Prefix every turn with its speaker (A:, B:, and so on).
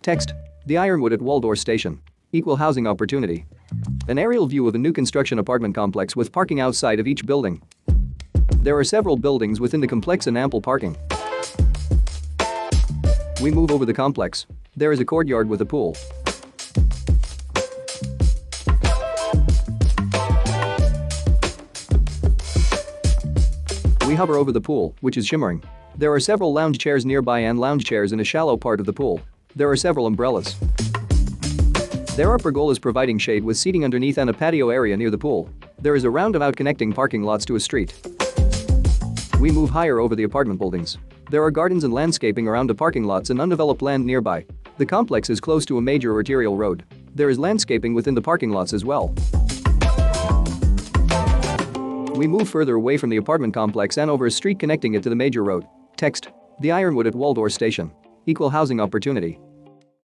A: Text. The Ironwood at Waldorf Station. Equal housing opportunity. An aerial view of a new construction apartment complex with parking outside of each building. There are several buildings within the complex and ample parking. We move over the complex. There is a courtyard with a pool. We hover over the pool, which is shimmering. There are several lounge chairs nearby and lounge chairs in a shallow part of the pool. There are several umbrellas. There are pergolas providing shade with seating underneath and a patio area near the pool. There is a roundabout connecting parking lots to a street. We move higher over the apartment buildings. There are gardens and landscaping around the parking lots and undeveloped land nearby. The complex is close to a major arterial road. There is landscaping within the parking lots as well. We move further away from the apartment complex and over a street connecting it to the major road. Text. The Ironwood at Waldorf Station. Equal housing opportunity.